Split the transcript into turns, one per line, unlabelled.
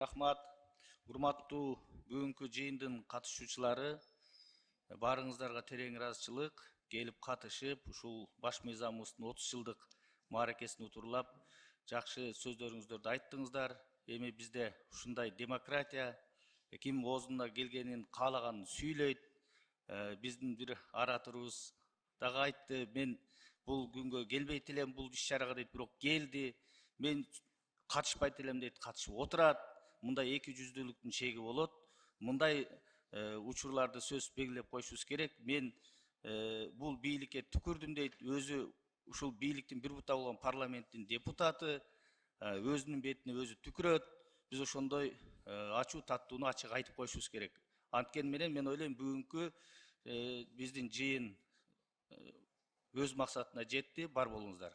Рахмат, урматтуу бүгүнкү жыйындын катышуучулары, баарыңыздарга терең ыраазычылык, келип катышып, ушул баш мыйзамыбыздын 30 жылдык мааракесин утурлап, жакшы сөздөрүңүздөрдү айттыңыздар. Эми бизде ушундай демократия, ким оозуна келгенин каалаганын сүйлөйт. Биздин бир ораторубуз дагы айтты, мен бул күнгө келбейт элем, бул иш-чарага дейт, бирок келди. Мен катышпайт элем дейт, катышып отурат. Мындай эки жүздүүлүктүн чеги болот. Мындай учурларды сөзсүз белгилеп коюшубуз керек. Мен бул бийликке түкүрдүм дейт, өзү ушул бийликтин бир бута болгон парламенттин депутаты, өзүнүн бетине өзү түкүрөт. Биз ошондой ачуу таттууну ачык айтып коюшубуз керек. Анткени менен мен ойлойм, бүгүнкү биздин жыйын өз максатына жетти. Бар болуңуздар.